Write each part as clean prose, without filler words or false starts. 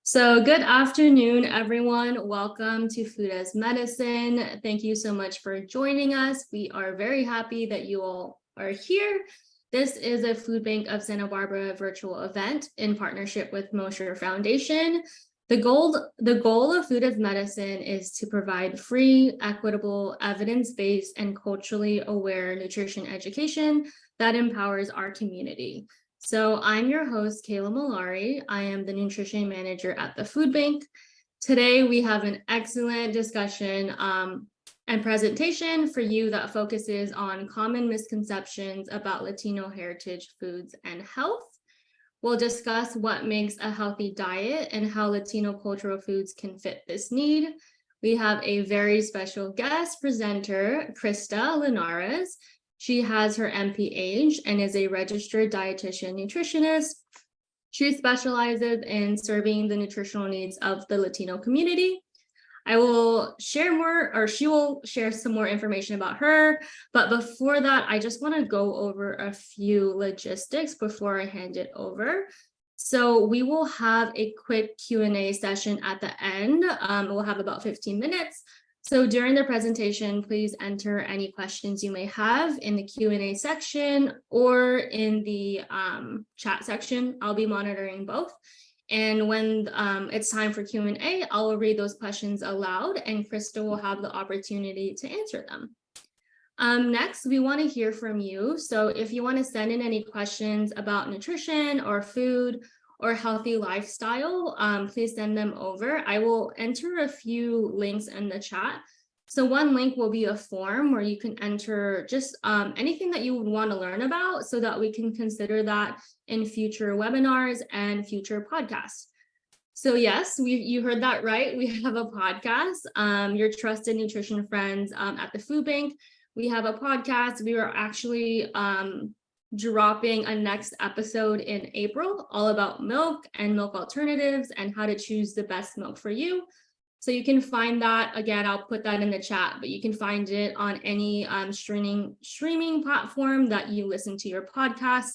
So good afternoon, everyone. Welcome to Food as Medicine. Thank you so much for joining us. We are very happy that you all are here. This is a Food Bank of Santa Barbara virtual event in partnership with Mosher Foundation. The goal of Food as Medicine is to provide free, equitable, evidence-based, and culturally aware nutrition education that empowers our community. So I'm your host, Kayla Malari. I am the nutrition manager at the Food Bank. Today, we have an excellent discussion and presentation for you that focuses on common misconceptions about Latino heritage foods and health. We'll discuss what makes a healthy diet and how Latino cultural foods can fit this need. We have a very special guest presenter, Krista Linares. She has her MPH and is a registered dietitian nutritionist. She specializes in serving the nutritional needs of the Latino community. I will share more, or she will share some more information about her. But before that, I just want to go over a few logistics before I hand it over. So we will have a quick Q&A session at the end. We'll have about 15 minutes. So during the presentation, please enter any questions you may have in the Q&A section or in the chat section. I'll be monitoring both. And when it's time for Q&A, I'll read those questions aloud and Krista will have the opportunity to answer them. Next, we want to hear from you. So if you want to send in any questions about nutrition or food or healthy lifestyle, please send them over. I will enter a few links in the chat. So one link will be a form where you can enter just anything that you would want to learn about so that we can consider that in future webinars and future podcasts. So yes, you heard that right. We have a podcast, your trusted nutrition friends at the Food Bank. We have a podcast. We are actually dropping a next episode in April, all about milk and milk alternatives and how to choose the best milk for you. So you can find that, again, I'll put that in the chat, but you can find it on any streaming platform that you listen to your podcast,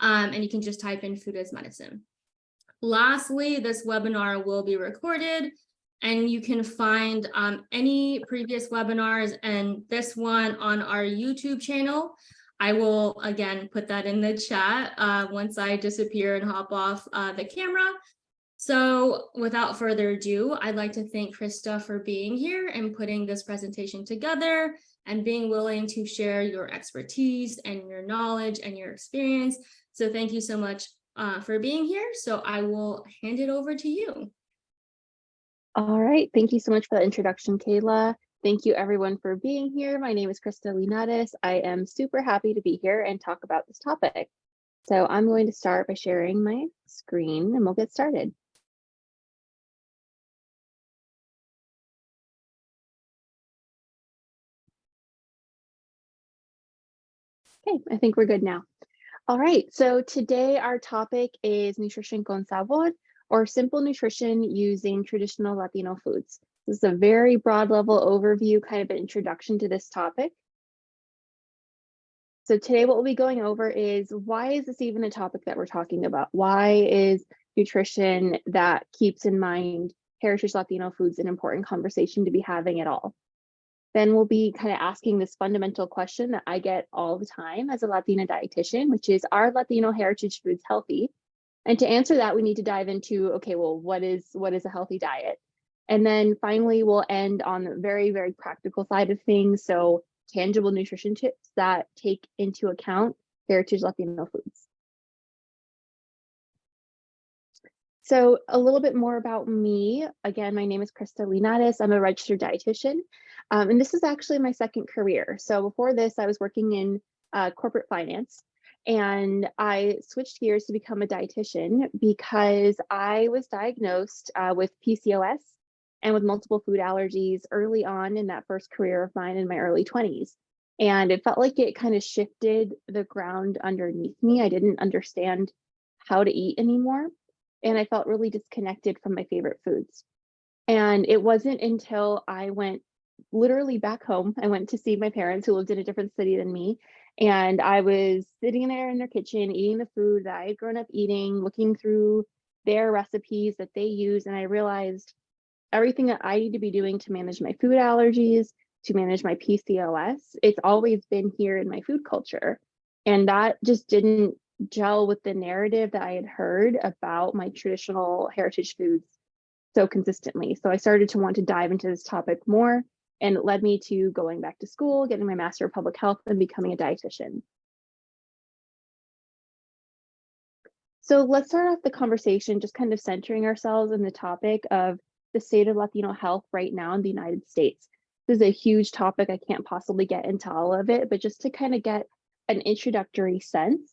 and you can just type in Food as Medicine. Lastly, this webinar will be recorded and you can find any previous webinars and this one on our YouTube channel. I will, again, put that in the chat once I disappear and hop off the camera. So without further ado, I'd like to thank Krista for being here and putting this presentation together and being willing to share your expertise and your knowledge and your experience. So thank you so much for being here. So I will hand it over to you. All right, thank you so much for the introduction, Kayla. Thank you everyone for being here. My name is Krista Linares. I am super happy to be here and talk about this topic. So I'm going to start by sharing my screen and we'll get started. Okay, I think we're good now. All right, so today our topic is nutrition con sabor, or simple nutrition using traditional Latino foods. This is a very broad level overview, kind of an introduction to this topic. So today what we'll be going over is, why is this even a topic that we're talking about? Why is nutrition that keeps in mind heritage Latino foods an important conversation to be having at all? Then we'll be kind of asking this fundamental question that I get all the time as a Latina dietitian, which is, are Latino heritage foods healthy? And to answer that, we need to dive into, okay, well, what is a healthy diet? And then finally, we'll end on the very, very practical side of things. So tangible nutrition tips that take into account heritage Latino foods. So a little bit more about me. Again, my name is Krista Linares. I'm a registered dietitian. And this is actually my second career. So before this, I was working in corporate finance. And I switched gears to become a dietitian because I was diagnosed with PCOS and with multiple food allergies early on in that first career of mine in my early 20s. And it felt like it kind of shifted the ground underneath me. I didn't understand how to eat anymore. And I felt really disconnected from my favorite foods. And it wasn't until I went literally back home, I went to see my parents who lived in a different city than me. And I was sitting there in their kitchen, eating the food that I had grown up eating, looking through their recipes that they use, and I realized everything that I need to be doing to manage my food allergies, to manage my PCOS, it's always been here in my food culture. And that just didn't gel with the narrative that I had heard about my traditional heritage foods so consistently. So I started to want to dive into this topic more, and it led me to going back to school, getting my Master of Public Health, and becoming a dietitian. So let's start off the conversation just kind of centering ourselves in the topic of the state of Latino health right now in the United States. This is a huge topic. I can't possibly get into all of it, but just to kind of get an introductory sense,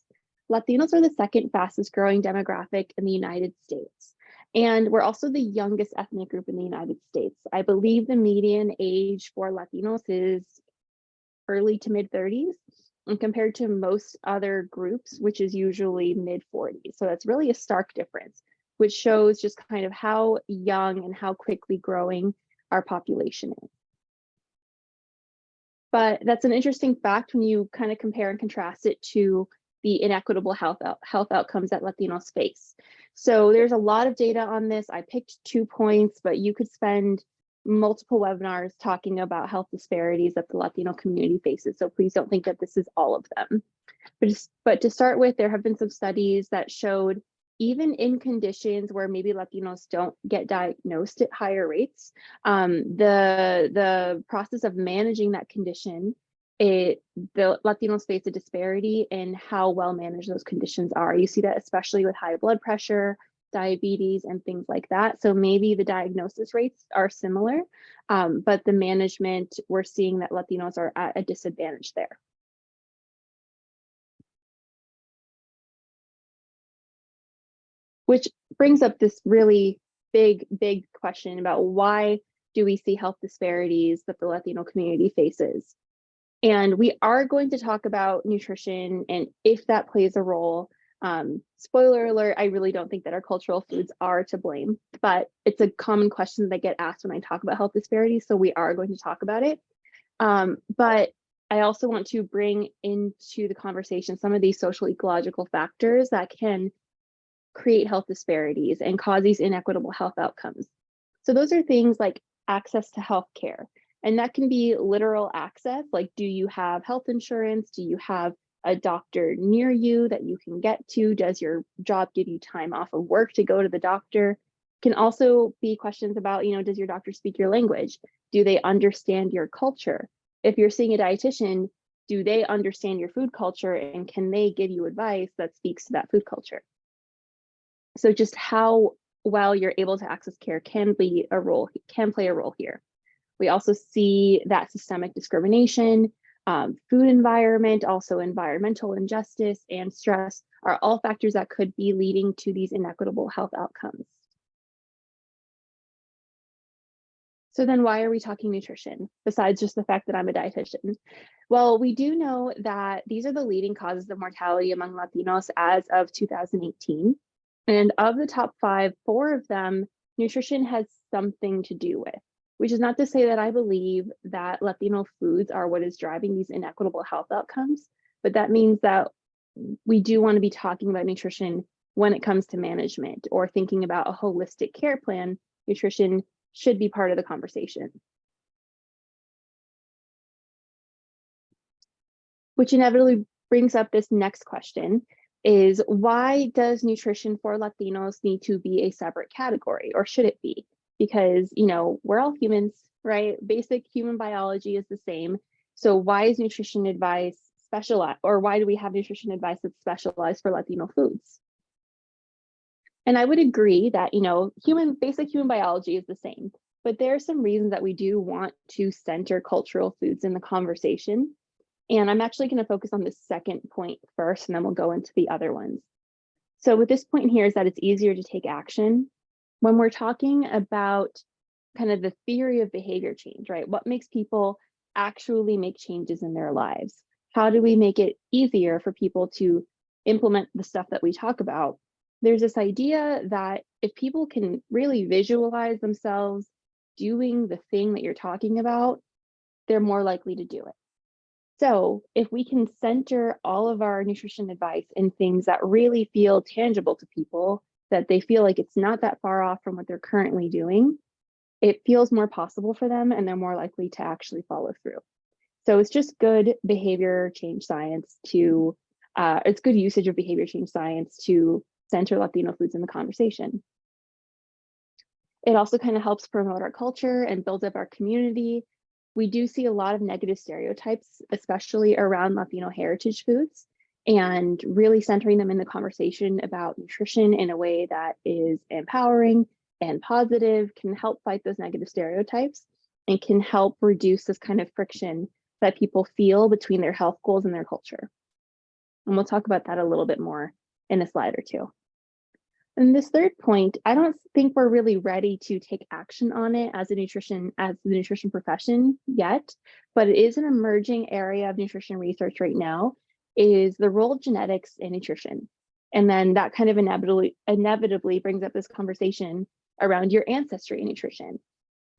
Latinos are the second fastest growing demographic in the United States. And we're also the youngest ethnic group in the United States. I believe the median age for Latinos is early to mid 30s, and compared to most other groups, which is usually mid 40s. So that's really a stark difference, which shows just kind of how young and how quickly growing our population is. But that's an interesting fact when you kind of compare and contrast it to the inequitable health outcomes that Latinos face. So there's a lot of data on this. I picked 2 points, but you could spend multiple webinars talking about health disparities that the Latino community faces. So please don't think that this is all of them. But to start with, there have been some studies that showed even in conditions where maybe Latinos don't get diagnosed at higher rates, the process of managing that condition, the Latinos face a disparity in how well managed those conditions are. You see that especially with high blood pressure, diabetes, and things like that. So maybe the diagnosis rates are similar, but the management, we're seeing that Latinos are at a disadvantage there. Which brings up this really big question about why do we see health disparities that the Latino community faces? And we are going to talk about nutrition and if that plays a role. Spoiler alert, I really don't think that our cultural foods are to blame, but it's a common question that I get asked when I talk about health disparities, so we are going to talk about it. But I also want to bring into the conversation some of these social ecological factors that can create health disparities and cause these inequitable health outcomes. So those are things like access to healthcare, and that can be literal access, like do you have health insurance? Do you have a doctor near you that you can get to? Does your job give you time off of work to go to the doctor? Can also be questions about, does your doctor speak your language? Do they understand your culture? If you're seeing a dietitian, do they understand your food culture, and can they give you advice that speaks to that food culture? So just how well you're able to access care can play a role here. We also see that systemic discrimination, food environment, also environmental injustice and stress are all factors that could be leading to these inequitable health outcomes. So then why are we talking nutrition besides just the fact that I'm a dietitian? Well, we do know that these are the leading causes of mortality among Latinos as of 2018. And of the top 5, 4 of them, nutrition has something to do with, which is not to say that I believe that Latino foods are what is driving these inequitable health outcomes, but that means that we do want to be talking about nutrition when it comes to management or thinking about a holistic care plan. Nutrition should be part of the conversation. Which inevitably brings up this next question, is why does nutrition for Latinos need to be a separate category, or should it be? Because, we're all humans, right? Basic human biology is the same. So why is nutrition advice specialized, or why do we have nutrition advice that's specialized for Latino foods? And I would agree that, basic human biology is the same, but there are some reasons that we do want to center cultural foods in the conversation. And I'm actually going to focus on the second point first, and then we'll go into the other ones. So with this point here is that it's easier to take action. When we're talking about kind of the theory of behavior change, right? What makes people actually make changes in their lives? How do we make it easier for people to implement the stuff that we talk about? There's this idea that if people can really visualize themselves doing the thing that you're talking about, they're more likely to do it. So if we can center all of our nutrition advice in things that really feel tangible to people, that they feel like it's not that far off from what they're currently doing, it feels more possible for them and they're more likely to actually follow through. So it's just good behavior change science to, it's good usage of behavior change science to center Latino foods in the conversation. It also kind of helps promote our culture and build up our community. We do see a lot of negative stereotypes, especially around Latino heritage foods, and really centering them in the conversation about nutrition in a way that is empowering and positive can help fight those negative stereotypes and can help reduce this kind of friction that people feel between their health goals and their culture. And we'll talk about that a little bit more in a slide or two. And this third point, I don't think we're really ready to take action on it as the nutrition profession yet, but it is an emerging area of nutrition research right now, is the role of genetics in nutrition. And then that kind of inevitably brings up this conversation around your ancestry in nutrition.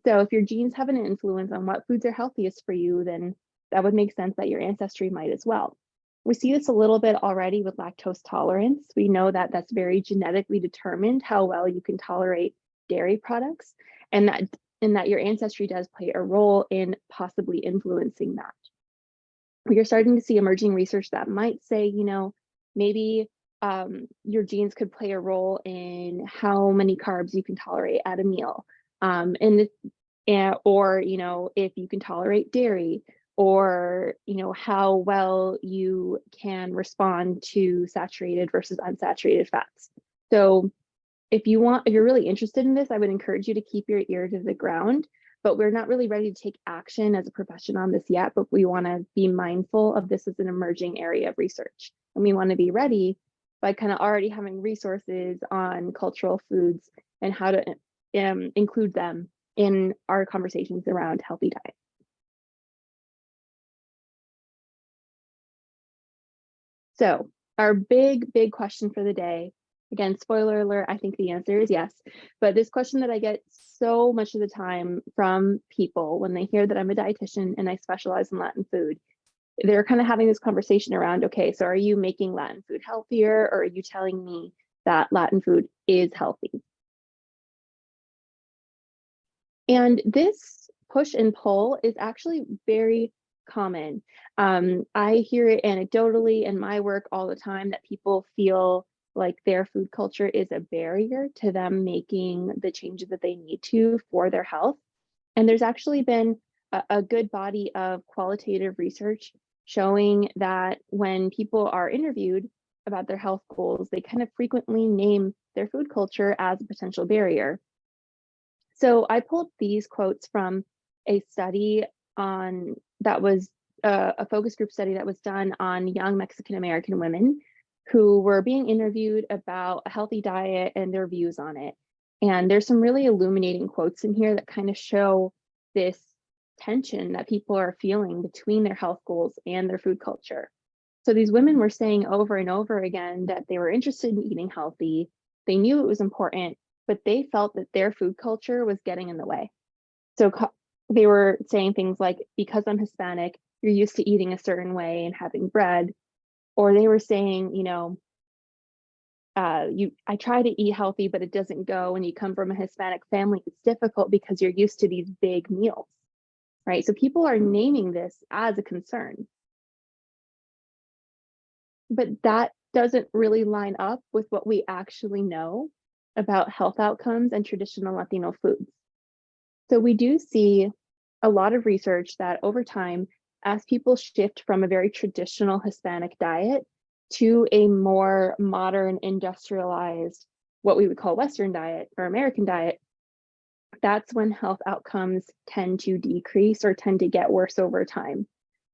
So if your genes have an influence on what foods are healthiest for you, then that would make sense that your ancestry might as well. We see this a little bit already with lactose tolerance. We know that that's very genetically determined how well you can tolerate dairy products, and that your ancestry does play a role in possibly influencing that. We are starting to see emerging research that might say, maybe your genes could play a role in how many carbs you can tolerate at a meal, or if you can tolerate dairy, or how well you can respond to saturated versus unsaturated fats. So if you're really interested in this, I would encourage you to keep your ear to the ground, but we're not really ready to take action as a profession on this yet, but we want to be mindful of this as an emerging area of research. And we want to be ready by kind of already having resources on cultural foods and how to include them in our conversations around healthy diet. So our big question for the day, again, spoiler alert, I think the answer is yes, but this question that I get so much of the time from people when they hear that I'm a dietitian and I specialize in Latin food, they're kind of having this conversation around, okay, so are you making Latin food healthier, or are you telling me that Latin food is healthy? And this push and pull is actually very common. I hear it anecdotally in my work all the time that people feel like their food culture is a barrier to them making the changes that they need to for their health. And there's actually been a good body of qualitative research showing that when people are interviewed about their health goals, they kind of frequently name their food culture as a potential barrier. So I pulled these quotes from a study that was a focus group study that was done on young Mexican American women who were being interviewed about a healthy diet and their views on it. And there's some really illuminating quotes in here that kind of show this tension that people are feeling between their health goals and their food culture. So these women were saying over and over again that they were interested in eating healthy. They knew it was important, but they felt that their food culture was getting in the way. So they were saying things like, because I'm Hispanic, you're used to eating a certain way and having bread. Or they were saying, I try to eat healthy, but it doesn't go. When you come from a Hispanic family, it's difficult because you're used to these big meals, right? So people are naming this as a concern. But that doesn't really line up with what we actually know about health outcomes and traditional Latino foods. So we do see a lot of research that over time, as people shift from a very traditional Hispanic diet to a more modern, industrialized, what we would call Western diet or American diet, that's when health outcomes tend to decrease or tend to get worse over time.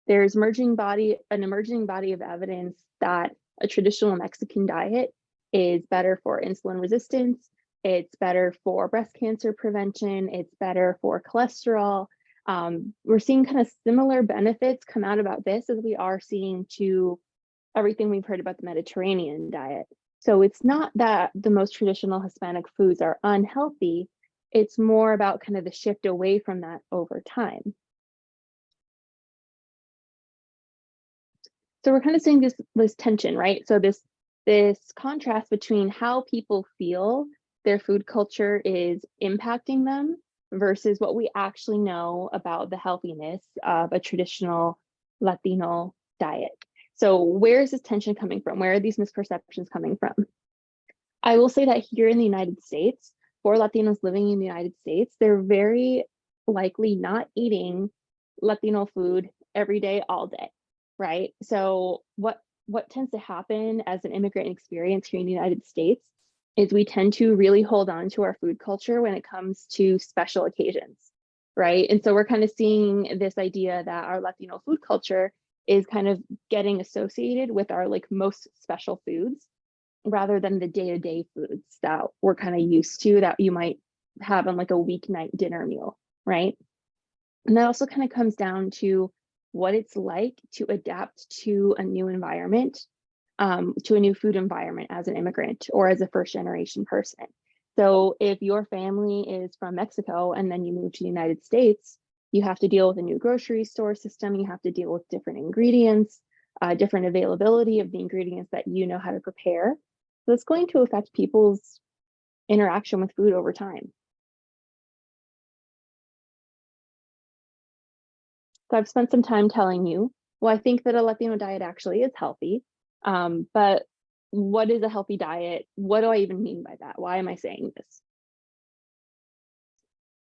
There's an emerging body of evidence that a traditional Mexican diet is better for insulin resistance, it's better for breast cancer prevention, it's better for cholesterol. We're seeing kind of similar benefits come out about this as we are seeing to everything we've heard about the Mediterranean diet. So it's not that the most traditional Hispanic foods are unhealthy, it's more about kind of the shift away from that over time. So we're kind of seeing this tension, right? So this this contrast between how people feel their food culture is impacting them versus what we actually know about the healthiness of a traditional Latino diet. So where is this tension coming from? Where are these misperceptions coming from? I will say that here in the United States, for Latinos living in the United States, they're very likely not eating Latino food every day, all day, right? So what tends to happen as an immigrant experience here in the United States is we tend to really hold on to our food culture when it comes to special occasions, right? And so we're kind of seeing this idea that our Latino food culture is kind of getting associated with our like most special foods rather than the day-to-day foods that we're kind of used to that you might have on like a weeknight dinner meal, right? And that also kind of comes down to what it's like to adapt to a new environment, to a new food environment as an immigrant or as a first generation person. So if your family is from Mexico and then you move to the United States, you have to deal with a new grocery store system. You have to deal with different ingredients, different availability of the ingredients that you know how to prepare. So it's going to affect people's interaction with food over time. So I've spent some time telling you, well, I think that a Latino diet actually is healthy, but what is a healthy diet? What do I even mean by that? Why am I saying this?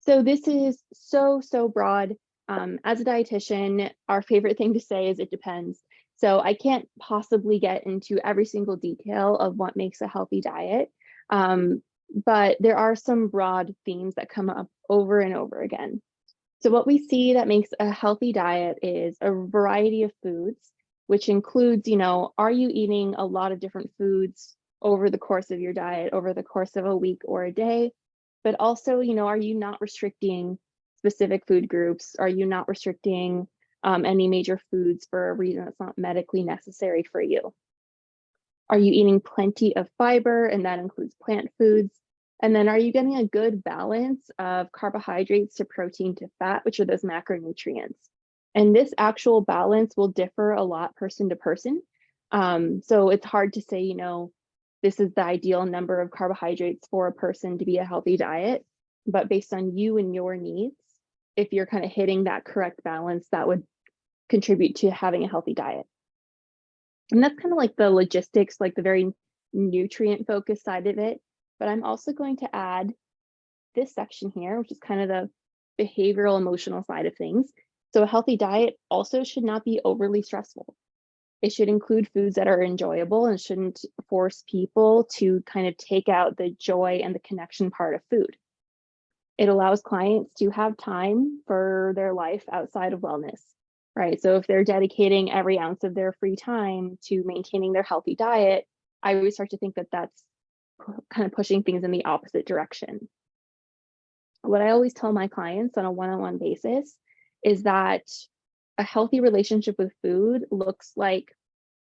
So this is so broad. As a dietitian, our favorite thing to say is it depends. So I can't possibly get into every single detail of what makes a healthy diet, but there are some broad themes that come up over and over again. So what we see that makes a healthy diet is a variety of foods, which includes, are you eating a lot of different foods over the course of your diet, over the course of a week or a day? But also, are you not restricting specific food groups? Are you not restricting any major foods for a reason that's not medically necessary for you? Are you eating plenty of fiber, and that includes plant foods? And then are you getting a good balance of carbohydrates to protein to fat, which are those macronutrients? And this actual balance will differ a lot person to person. So it's hard to say, this is the ideal number of carbohydrates for a person to be a healthy diet. But based on you and your needs, if you're kind of hitting that correct balance, that would contribute to having a healthy diet. And that's kind of like the logistics, like the very nutrient focused side of it. But I'm also going to add this section here, which is kind of the behavioral emotional side of things. So a healthy diet also should not be overly stressful. It should include foods that are enjoyable and shouldn't force people to kind of take out the joy and the connection part of food. It allows clients to have time for their life outside of wellness, right? So if they're dedicating every ounce of their free time to maintaining their healthy diet, I always start to think that that's kind of pushing things in the opposite direction. What I always tell my clients on a one-on-one basis is that a healthy relationship with food looks like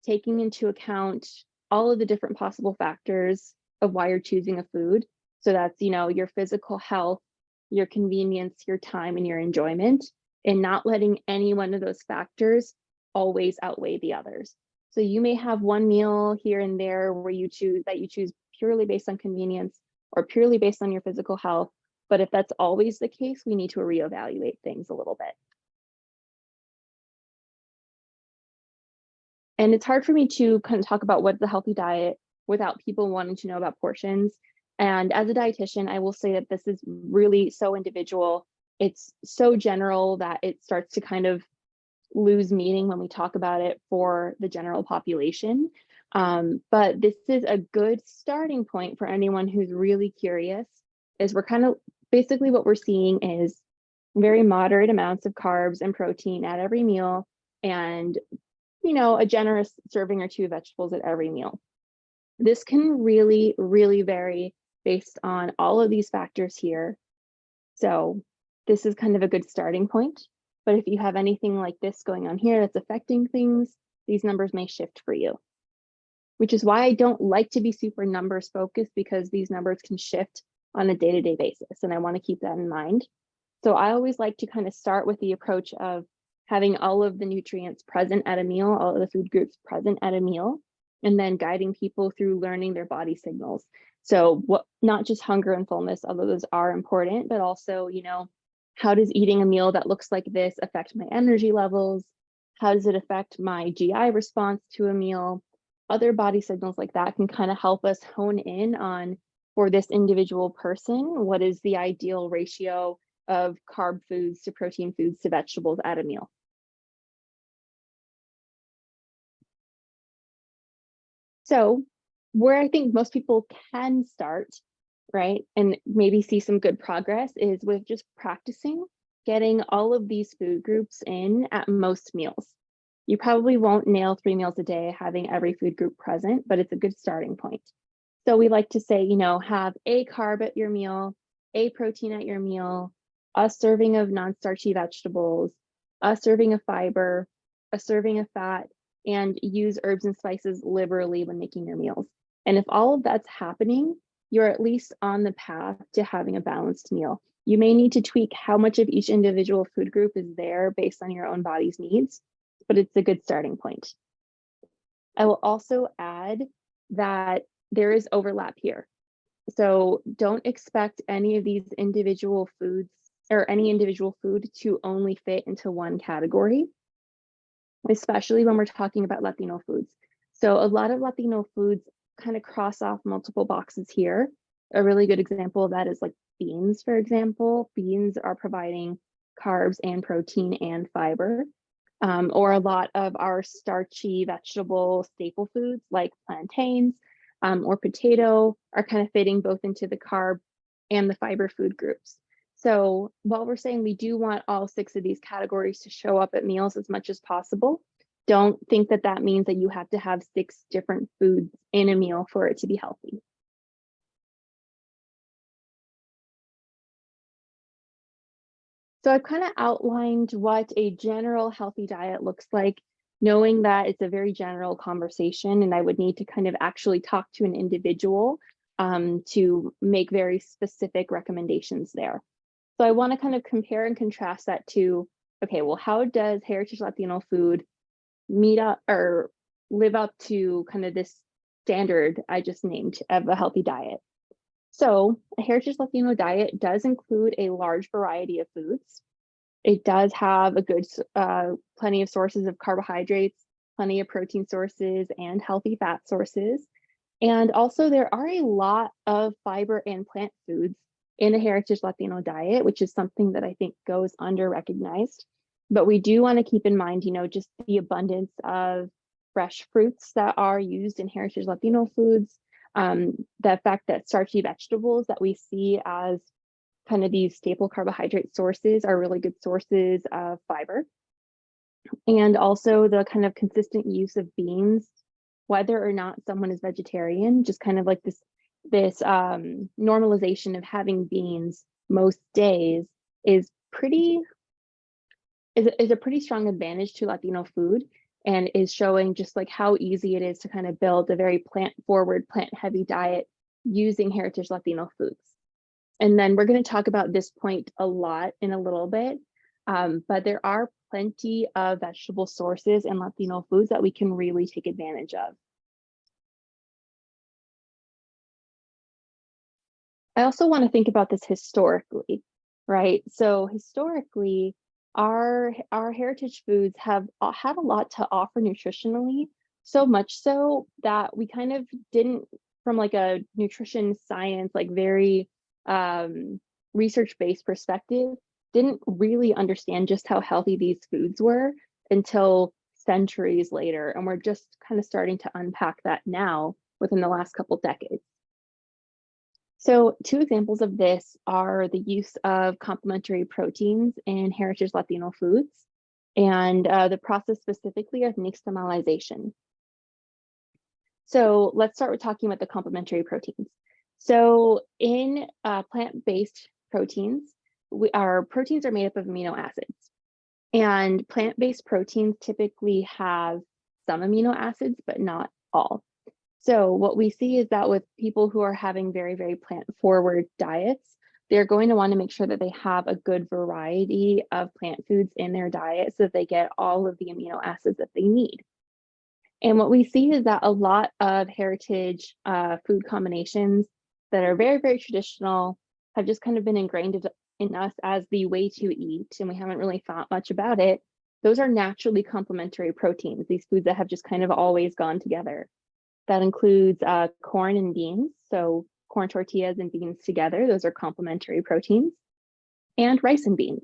taking into account all of the different possible factors of why you're choosing a food. So that's, your physical health, your convenience, your time, and your enjoyment, and not letting any one of those factors always outweigh the others. So you may have one meal here and there where you choose purely based on convenience or purely based on your physical health. But if that's always the case, we need to reevaluate things a little bit. And it's hard for me to kind of talk about what's a healthy diet without people wanting to know about portions. And as a dietitian, I will say that this is really so individual. It's so general that it starts to kind of lose meaning when we talk about it for the general population. But this is a good starting point for anyone who's really curious, is we're kind of basically what we're seeing is very moderate amounts of carbs and protein at every meal, and a generous serving or two of vegetables at every meal. This can really, really vary based on all of these factors here. So this is kind of a good starting point. But if you have anything like this going on here that's affecting things, these numbers may shift for you, which is why I don't like to be super numbers focused, because these numbers can shift on a day-to-day basis. And I want to keep that in mind. So I always like to kind of start with the approach of having all of the nutrients present at a meal, all of the food groups present at a meal, and then guiding people through learning their body signals. So what, not just hunger and fullness, although those are important, but also, how does eating a meal that looks like this affect my energy levels? How does it affect my GI response to a meal? Other body signals like that can kind of help us hone in on, for this individual person, what is the ideal ratio of carb foods to protein foods to vegetables at a meal. So where I think most people can start, right, and maybe see some good progress is with just practicing getting all of these food groups in at most meals. You probably won't nail 3 meals a day having every food group present, but it's a good starting point. So we like to say, have a carb at your meal, a protein at your meal, a serving of non-starchy vegetables, a serving of fiber, a serving of fat, and use herbs and spices liberally when making your meals. And if all of that's happening, you're at least on the path to having a balanced meal. You may need to tweak how much of each individual food group is there based on your own body's needs, but it's a good starting point. I will also add that there is overlap here. So don't expect any of these individual foods or any individual food to only fit into one category, especially when we're talking about Latino foods. So a lot of Latino foods kind of cross off multiple boxes here. A really good example of that is like beans, for example. Beans are providing carbs and protein and fiber. Or a lot of our starchy vegetable staple foods like plantains or potato are kind of fitting both into the carb and the fiber food groups. So while we're saying we do want all 6 of these categories to show up at meals as much as possible, don't think that that means that you have to have 6 different foods in a meal for it to be healthy. So I've kind of outlined what a general healthy diet looks like, knowing that it's a very general conversation and I would need to kind of actually talk to an individual to make very specific recommendations there. So I want to kind of compare and contrast that to, okay, well, how does Heritage Latino food meet up or live up to kind of this standard I just named of a healthy diet? So a Heritage Latino diet does include a large variety of foods. It does have a good, plenty of sources of carbohydrates, plenty of protein sources, and healthy fat sources. And also there are a lot of fiber and plant foods in a Heritage Latino diet, which is something that I think goes under recognized. But we do want to keep in mind, just the abundance of fresh fruits that are used in Heritage Latino foods, the fact that starchy vegetables that we see as kind of these staple carbohydrate sources are really good sources of fiber. And also the kind of consistent use of beans, whether or not someone is vegetarian, just kind of like this normalization of having beans most days is a pretty strong advantage to Latino food, and is showing just like how easy it is to kind of build a very plant-forward, plant-heavy diet using Heritage Latino foods. And then we're going to talk about this point a lot in a little bit, but there are plenty of vegetable sources in Latino foods that we can really take advantage of. I also want to think about this historically, right? So historically, our heritage foods have had a lot to offer nutritionally, so much so that we kind of didn't, from like a nutrition science, like very research-based perspective, didn't really understand just how healthy these foods were until centuries later. And we're just kind of starting to unpack that now within the last couple decades. So 2 examples of this are the use of complementary proteins in Heritage Latino foods and the process specifically of nixtamalization. So let's start with talking about the complementary proteins. So in plant-based proteins, our proteins are made up of amino acids. And plant-based proteins typically have some amino acids, but not all. So what we see is that with people who are having very, very plant-forward diets, they're going to want to make sure that they have a good variety of plant foods in their diet so that they get all of the amino acids that they need. And what we see is that a lot of heritage food combinations that are very, very traditional have just kind of been ingrained in us as the way to eat, and we haven't really thought much about it. Those are naturally complementary proteins, these foods that have just kind of always gone together. That includes corn and beans, so corn tortillas and beans together, those are complementary proteins, and rice and beans.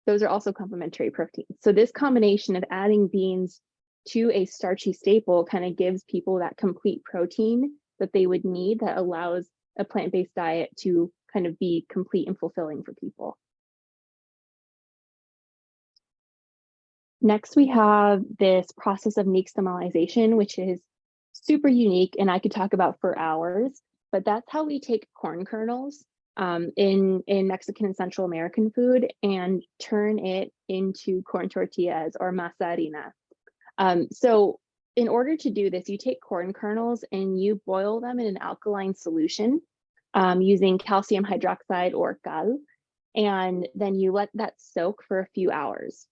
Those are also complementary proteins. So this combination of adding beans to a starchy staple kind of gives people that complete protein that they would need, that allows a plant-based diet to kind of be complete and fulfilling for people. Next, we have this process of nixtamalization, which is super unique and I could talk about for hours, but that's how we take corn kernels in Mexican and Central American food and turn it into corn tortillas or masa harina. So in order to do this, you take corn kernels and you boil them in an alkaline solution using calcium hydroxide or cal, and then you let that soak for a few hours.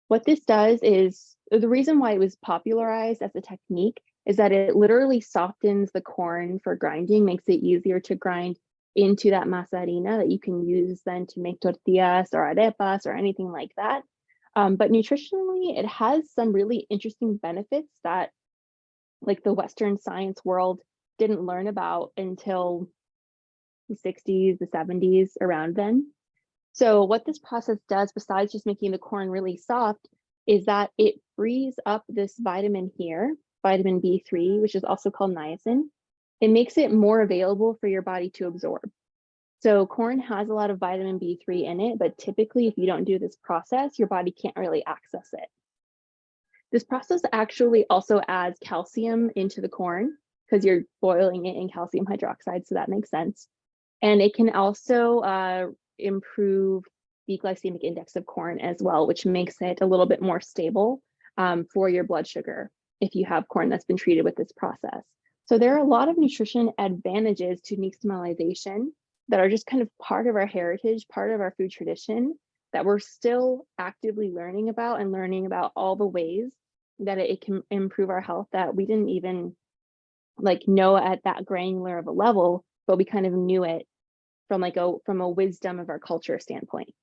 What this does is, the reason why it was popularized as a technique is that it literally softens the corn for grinding, makes it easier to grind into that masa harina that you can use then to make tortillas or arepas or anything like that. But nutritionally, it has some really interesting benefits that like the Western science world didn't learn about until the 60s, the 70s, around then. So what this process does, besides just making the corn really soft, is that it frees up this vitamin here, vitamin B3, which is also called niacin. It makes it more available for your body to absorb. So corn has a lot of vitamin B3 in it, but typically if you don't do this process, your body can't really access it. This process actually also adds calcium into the corn because you're boiling it in calcium hydroxide, so that makes sense. And it can also improve the glycemic index of corn as well, which makes it a little bit more stable for your blood sugar if you have corn that's been treated with this process. So there are a lot of nutrition advantages to nixtamalization that are just kind of part of our heritage, part of our food tradition that we're still actively learning about, and learning about all the ways that it can improve our health that we didn't even like know at that granular of a level, but we kind of knew it from like from a wisdom of our culture standpoint.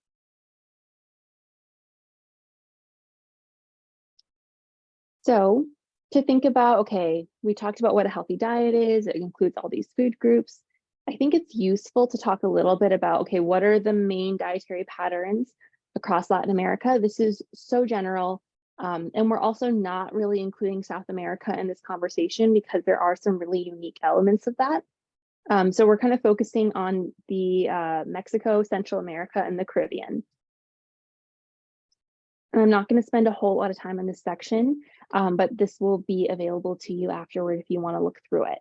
So to think about, okay, we talked about what a healthy diet is, it includes all these food groups. I think it's useful to talk a little bit about, okay, what are the main dietary patterns across Latin America? This is so general. And we're also not really including South America in this conversation because there are some really unique elements of that. So we're kind of focusing on the Mexico, Central America, and the Caribbean. And I'm not going to spend a whole lot of time on this section, but this will be available to you afterward if you want to look through it.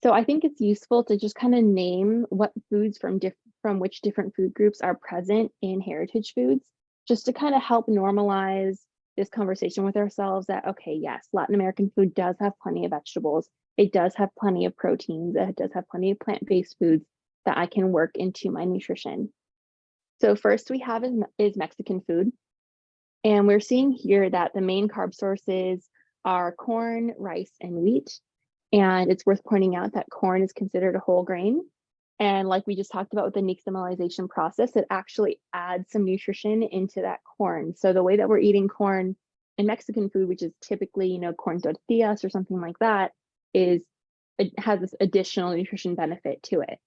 So I think it's useful to just kind of name what foods from which different food groups are present in heritage foods, just to kind of help normalize this conversation with ourselves that, okay, yes, Latin American food does have plenty of vegetables. It does have plenty of proteins. It does have plenty of plant-based foods that I can work into my nutrition. So first we have is Mexican food. And we're seeing here that the main carb sources are corn, rice, and wheat. And it's worth pointing out that corn is considered a whole grain. And like we just talked about with the nixtamalization process, it actually adds some nutrition into that corn. So the way that we're eating corn in Mexican food, which is typically, corn tortillas or something like that, it has this additional nutrition benefit to it.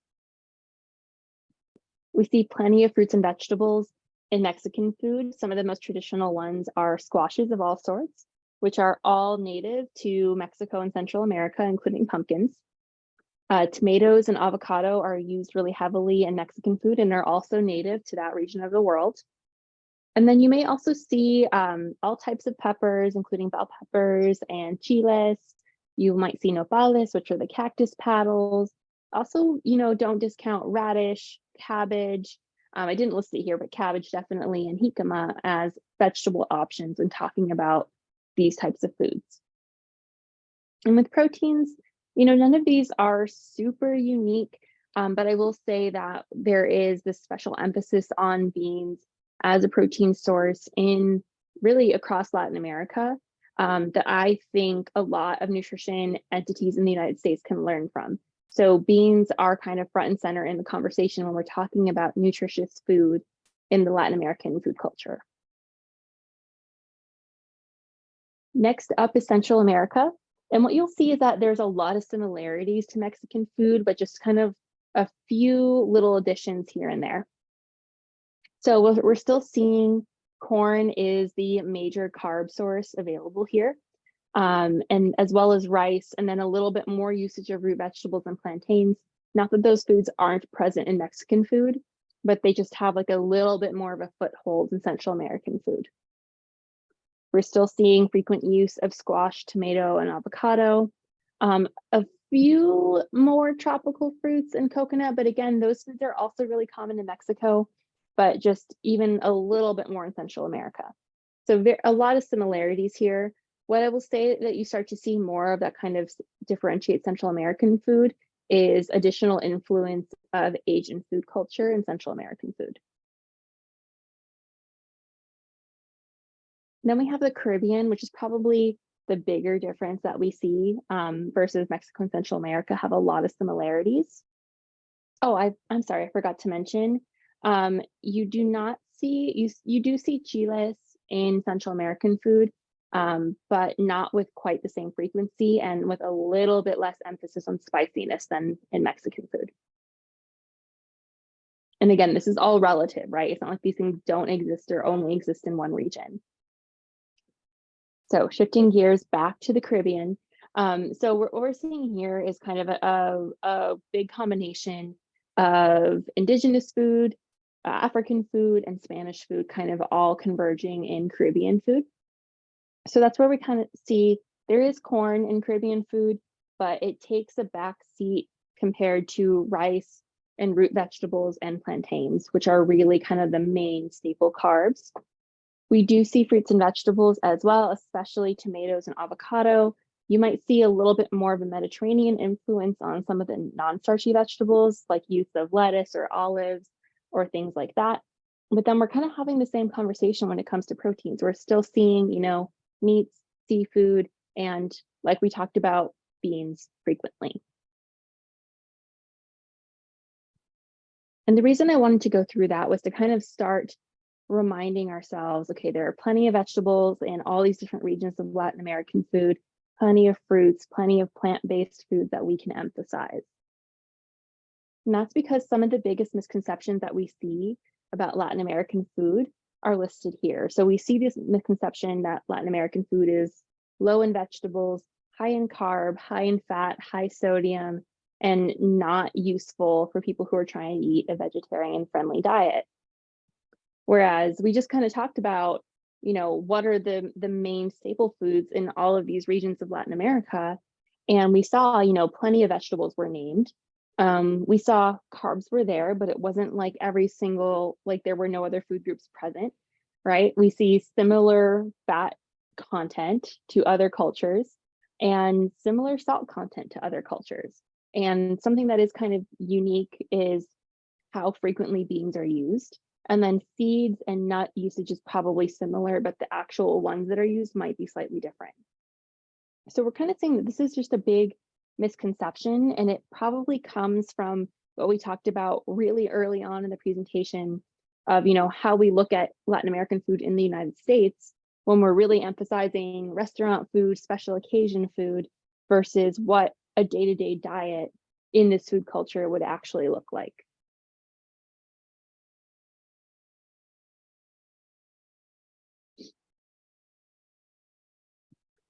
We see plenty of fruits and vegetables in Mexican food. Some of the most traditional ones are squashes of all sorts, which are all native to Mexico and Central America, including pumpkins. Tomatoes and avocado are used really heavily in Mexican food and are also native to that region of the world. And then you may also see all types of peppers, including bell peppers and chiles. You might see nopales, which are the cactus paddles. Also, don't discount radish, cabbage. I didn't list it here, but cabbage definitely, and jicama as vegetable options when talking about these types of foods. And with proteins, none of these are super unique, but I will say that there is this special emphasis on beans as a protein source in really across Latin America. that I think a lot of nutrition entities in the United States can learn from. So beans are kind of front and center in the conversation when we're talking about nutritious food in the Latin American food culture. Next up is Central America. And what you'll see is that there's a lot of similarities to Mexican food, but just kind of a few little additions here and there. So we're still seeing corn is the major carb source available here, and as well as rice, and then a little bit more usage of root vegetables and plantains. Not that those foods aren't present in Mexican food, but they just have like a little bit more of a foothold in Central American food. We're still seeing frequent use of squash, tomato, and avocado. A few more tropical fruits and coconut, but again, those foods are also really common in Mexico, but just even a little bit more in Central America. So a lot of similarities here. What I will say that you start to see more of that kind of differentiate Central American food is additional influence of Asian food culture in Central American food. Then we have the Caribbean, which is probably the bigger difference that we see versus Mexico and Central America have a lot of similarities. Oh, I'm sorry, I forgot to mention, you do not see, you do see chiles in Central American food, but not with quite the same frequency and with a little bit less emphasis on spiciness than in Mexican food. And again, this is all relative, right? It's not like these things don't exist or only exist in one region. So shifting gears back to the Caribbean. So what we're seeing here is kind of a big combination of indigenous food, African food, and Spanish food kind of all converging in Caribbean food. So that's where we kind of see there is corn in Caribbean food, but it takes a back seat compared to rice and root vegetables and plantains, which are really kind of the main staple carbs. We do see fruits and vegetables as well, especially tomatoes and avocado. You might see a little bit more of a Mediterranean influence on some of the non-starchy vegetables, like use of lettuce or olives or things like that. But then we're kind of having the same conversation when it comes to proteins. We're still seeing, meats, seafood, and like we talked about, beans frequently. And the reason I wanted to go through that was to kind of start reminding ourselves, okay, there are plenty of vegetables in all these different regions of Latin American food, plenty of fruits, plenty of plant-based foods that we can emphasize. And that's because some of the biggest misconceptions that we see about Latin American food are listed here. So we see this misconception that Latin American food is low in vegetables, high in carb, high in fat, high sodium, and not useful for people who are trying to eat a vegetarian-friendly diet. Whereas we just kind of talked about, what are the main staple foods in all of these regions of Latin America. And we saw, plenty of vegetables were named. We saw carbs were there, but it wasn't like every single, like there were no other food groups present, right? We see similar fat content to other cultures and similar salt content to other cultures. And something that is kind of unique is how frequently beans are used. And then seeds and nut usage is probably similar, but the actual ones that are used might be slightly different. So we're kind of saying that this is just a big misconception, and it probably comes from what we talked about really early on in the presentation of, how we look at Latin American food in the United States when we're really emphasizing restaurant food, special occasion food versus what a day-to-day diet in this food culture would actually look like.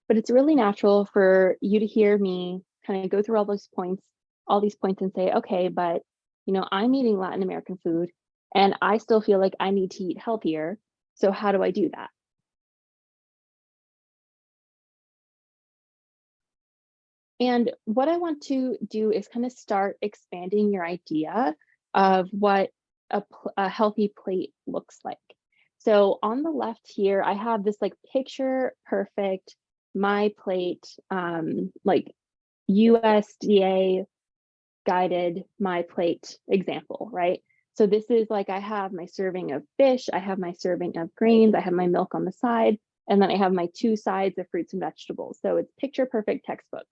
But it's really natural for you to hear me kind of go through all these points and say, okay, but I'm eating Latin American food and I still feel like I need to eat healthier. So how do I do that? And what I want to do is kind of start expanding your idea of what a healthy plate looks like. So on the left here, I have this like picture perfect my plate, like USDA guided my plate example, right? So this is like I have my serving of fish, I have my serving of grains, I have my milk on the side, And then I have my 2 sides of fruits and vegetables. So it's picture perfect textbook.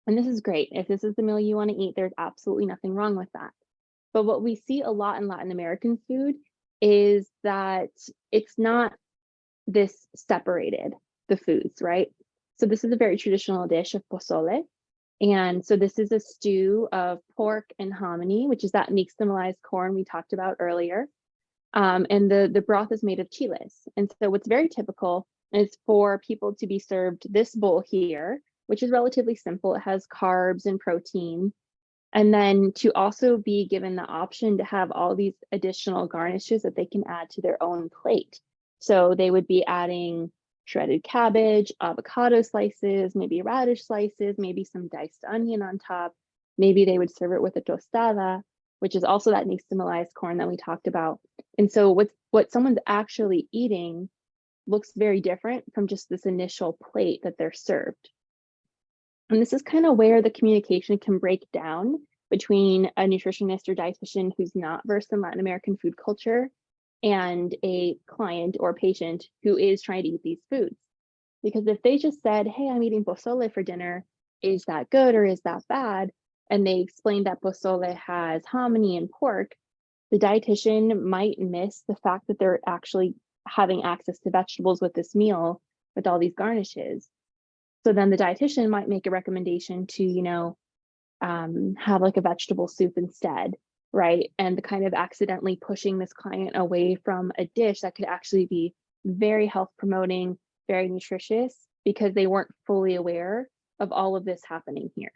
And this is great. If this is the meal you want to eat, there's absolutely nothing wrong with that. But what we see a lot in Latin American food is that it's not this separated, the foods, right? So this is a very traditional dish of pozole. And so this is a stew of pork and hominy, which is that nixtamalized corn we talked about earlier. And the broth is made of chiles. And so what's very typical is for people to be served this bowl here, which is relatively simple. It has carbs and protein. And then to also be given the option to have all these additional garnishes that they can add to their own plate. So they would be adding shredded cabbage, avocado slices, maybe radish slices, maybe some diced onion on top. Maybe they would serve it with a tostada, which is also that nixtamalized corn that we talked about. And so what someone's actually eating looks very different from just this initial plate that they're served. And this is kind of where the communication can break down between a nutritionist or dietitian who's not versed in Latin American food culture and a client or patient who is trying to eat these foods. Because if they just said, hey, I'm eating pozole for dinner, is that good or is that bad? And they explained that pozole has hominy and pork, the dietitian might miss the fact that they're actually having access to vegetables with this meal with all these garnishes. So then the dietitian might make a recommendation to, have like a vegetable soup instead, right? And kind of accidentally pushing this client away from a dish that could actually be very health promoting, very nutritious, because they weren't fully aware of all of this happening here.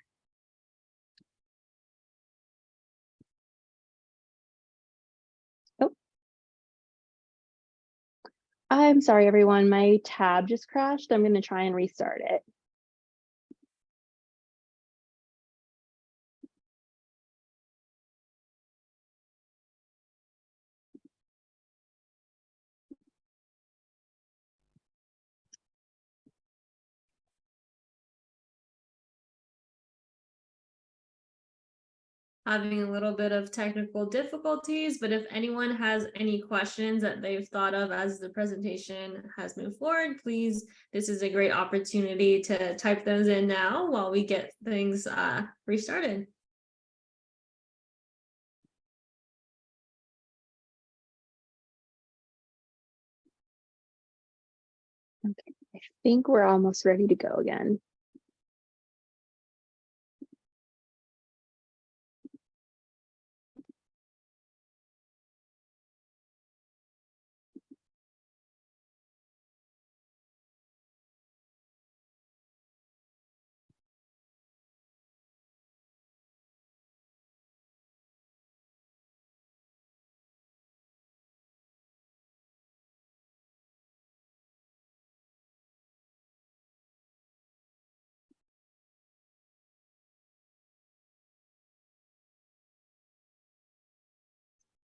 Oh, I'm sorry, everyone. My tab just crashed. I'm going to try and restart it. Having a little bit of technical difficulties, but if anyone has any questions that they've thought of as the presentation has moved forward, please, this is a great opportunity to type those in now while we get things restarted. Okay, I think we're almost ready to go again.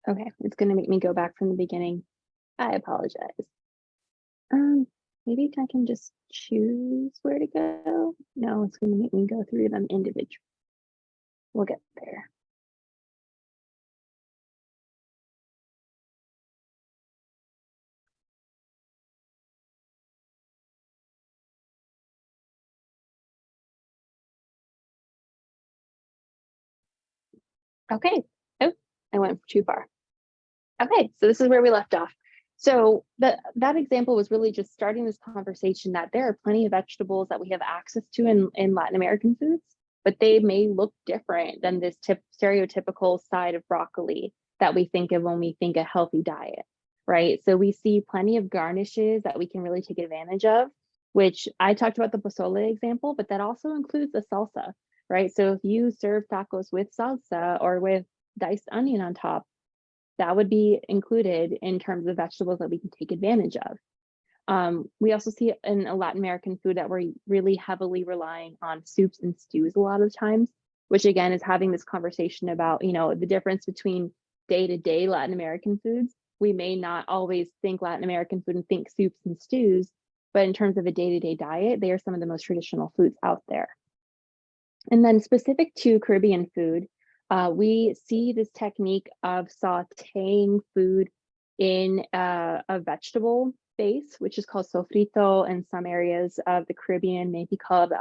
Okay, it's going to make me go back from the beginning. I apologize. Maybe I can just choose where to go. No, it's going to make me go through them individually. We'll get there. Okay. Oh, I went too far. Okay, so this is where we left off. So that example was really just starting this conversation that there are plenty of vegetables that we have access to in Latin American foods, but they may look different than this stereotypical side of broccoli that we think of when we think a healthy diet, right? So we see plenty of garnishes that we can really take advantage of, which I talked about the pozole example, but that also includes the salsa, right? So if you serve tacos with salsa or with diced onion on top, that would be included in terms of vegetables that we can take advantage of. We also see in a Latin American food that we're really heavily relying on soups and stews a lot of times, which again is having this conversation about, the difference between day-to-day Latin American foods. We may not always think Latin American food and think soups and stews, but in terms of a day-to-day diet, they are some of the most traditional foods out there. And then specific to Caribbean food, we see this technique of sauteing food in a vegetable base, which is called sofrito in some areas of the Caribbean, maybe called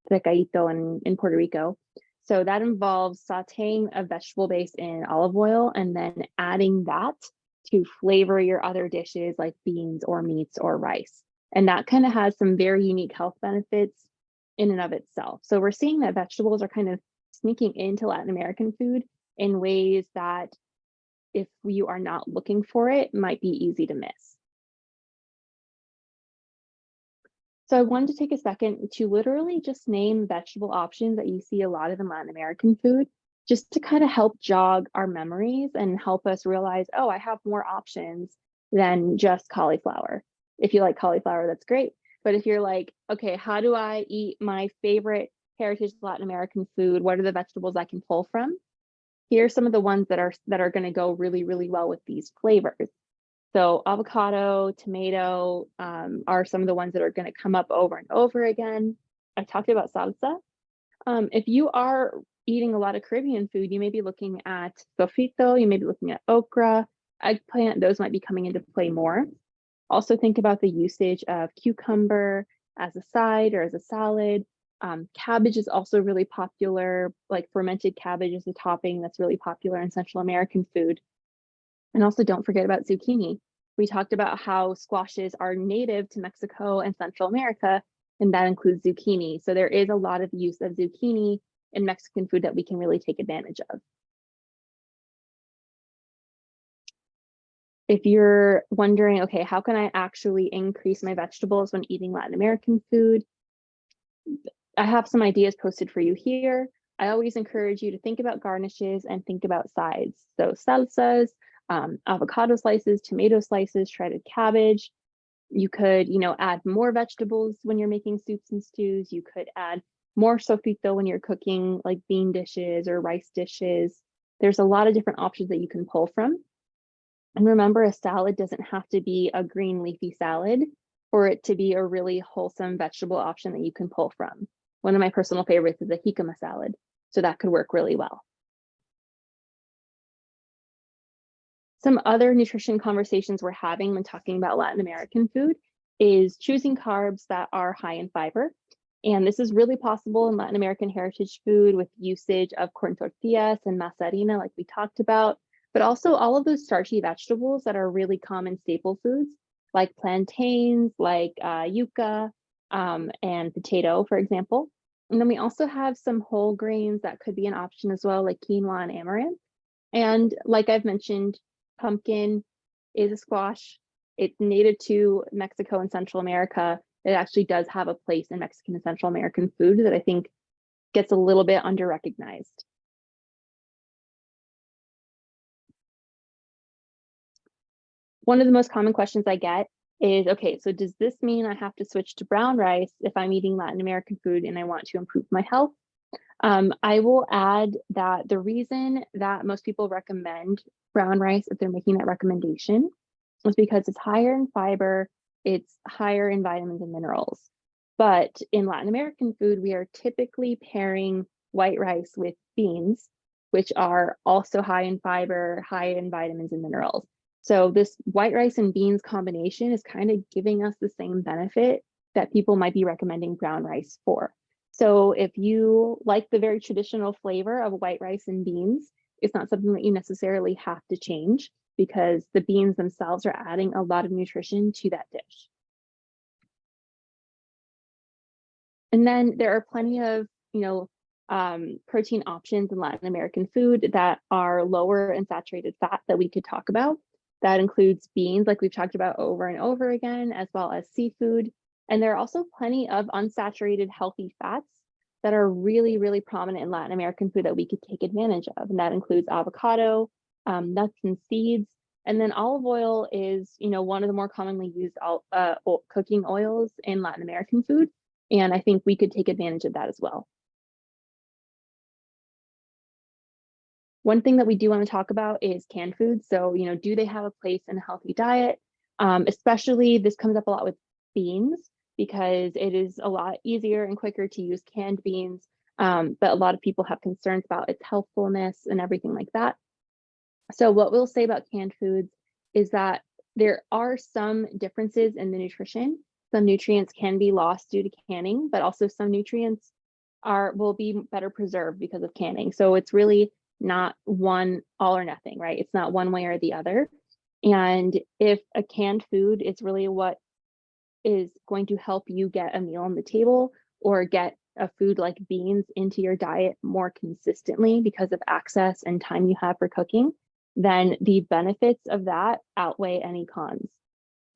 recadito in Puerto Rico. So that involves sauteing a vegetable base in olive oil and then adding that to flavor your other dishes like beans or meats or rice. And that kind of has some very unique health benefits in and of itself. So we're seeing that vegetables are kind of sneaking into Latin American food in ways that if you are not looking for it, might be easy to miss. So I wanted to take a second to literally just name vegetable options that you see a lot of in Latin American food, just to kind of help jog our memories and help us realize, oh, I have more options than just cauliflower. If you like cauliflower, that's great. But if you're like, okay, how do I eat my favorite heritage Latin American food? What are the vegetables I can pull from? Here are some of the ones that are going to go really, really well with these flavors. So avocado, tomato are some of the ones that are going to come up over and over again. I talked about salsa. If you are eating a lot of Caribbean food, you may be looking at sofrito, you may be looking at okra, eggplant, those might be coming into play more. Also think about the usage of cucumber as a side or as a salad. Cabbage is also really popular, like fermented cabbage is a topping that's really popular in Central American food. And also don't forget about zucchini. We talked about how squashes are native to Mexico and Central America, and that includes zucchini. So there is a lot of use of zucchini in Mexican food that we can really take advantage of. If you're wondering, okay, how can I actually increase my vegetables when eating Latin American food? I have some ideas posted for you here. I always encourage you to think about garnishes and think about sides. So salsas, avocado slices, tomato slices, shredded cabbage. You could, add more vegetables when you're making soups and stews. You could add more sofrito when you're cooking like bean dishes or rice dishes. There's a lot of different options that you can pull from. And remember, a salad doesn't have to be a green leafy salad for it to be a really wholesome vegetable option that you can pull from. One of my personal favorites is a jicama salad, so that could work really well. Some other nutrition conversations we're having when talking about Latin American food is choosing carbs that are high in fiber. And this is really possible in Latin American heritage food with usage of corn tortillas and masa harina, like we talked about, but also all of those starchy vegetables that are really common staple foods, like plantains, like yuca, and potato, for example. And then we also have some whole grains that could be an option as well, like quinoa and amaranth. And like I've mentioned, pumpkin is a squash. It's native to Mexico and Central America. It actually does have a place in Mexican and Central American food that I think gets a little bit under-recognized. One of the most common questions I get is, okay, so does this mean I have to switch to brown rice if I'm eating Latin American food and I want to improve my health? I will add that the reason that most people recommend brown rice if they're making that recommendation is because it's higher in fiber, it's higher in vitamins and minerals. But in Latin American food, we are typically pairing white rice with beans, which are also high in fiber, high in vitamins and minerals. So this white rice and beans combination is kind of giving us the same benefit that people might be recommending brown rice for. So if you like the very traditional flavor of white rice and beans, it's not something that you necessarily have to change because the beans themselves are adding a lot of nutrition to that dish. And then there are plenty of, protein options in Latin American food that are lower in saturated fat that we could talk about. That includes beans, like we've talked about over and over again, as well as seafood. And there are also plenty of unsaturated healthy fats that are really, really prominent in Latin American food that we could take advantage of. And that includes avocado, nuts and seeds. And then olive oil is, one of the more commonly used cooking oils in Latin American food. And I think we could take advantage of that as well. One thing that we do want to talk about is canned foods. So, do they have a place in a healthy diet? Especially this comes up a lot with beans because it is a lot easier and quicker to use canned beans. But a lot of people have concerns about its healthfulness and everything like that. So what we'll say about canned foods is that There are some differences in the nutrition. Some nutrients can be lost due to canning, but also some nutrients will be better preserved because of canning. So it's really not one all or nothing, right? It's not one way or the other. And if a canned food is really what is going to help you get a meal on the table or get a food like beans into your diet more consistently because of access and time you have for cooking, then the benefits of that outweigh any cons.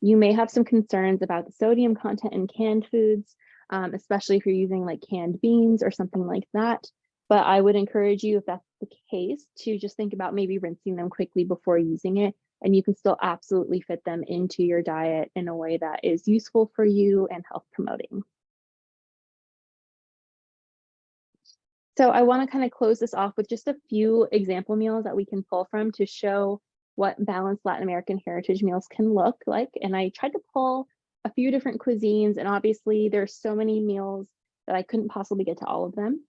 You may have some concerns about the sodium content in canned foods, especially if you're using like canned beans or something like that. But I would encourage you, if that's the case, to just think about maybe rinsing them quickly before using it. And you can still absolutely fit them into your diet in a way that is useful for you and health promoting. So I want to kind of close this off with just a few example meals that we can pull from to show what balanced Latin American heritage meals can look like. And I tried to pull a few different cuisines, and obviously there's so many meals that I couldn't possibly get to all of them.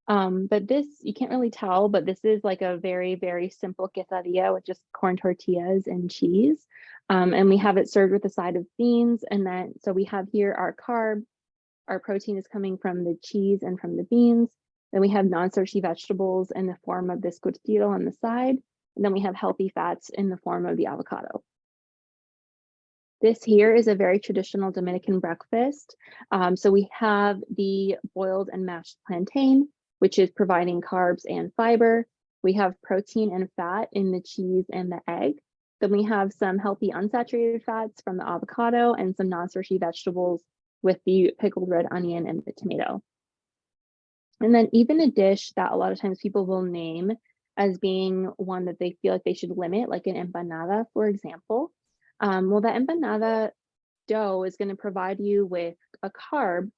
But this, you can't really tell, but this is like a very, very simple quesadilla with just corn tortillas and cheese. And we have it served with a side of beans. And then, so we have here our carb, our protein is coming from the cheese and from the beans. Then we have non-starchy vegetables in the form of this curtido on the side. And then we have healthy fats in the form of the avocado. This here is a very traditional Dominican breakfast. So we have the boiled and mashed plantain, which is providing carbs and fiber. We have protein and fat in the cheese and the egg. Then we have some healthy unsaturated fats from the avocado and some non-starchy vegetables with the pickled red onion and the tomato. And then even a dish that a lot of times people will name as being one that they feel like they should limit, like an empanada, for example. Well, the empanada dough is going to provide you with a carb,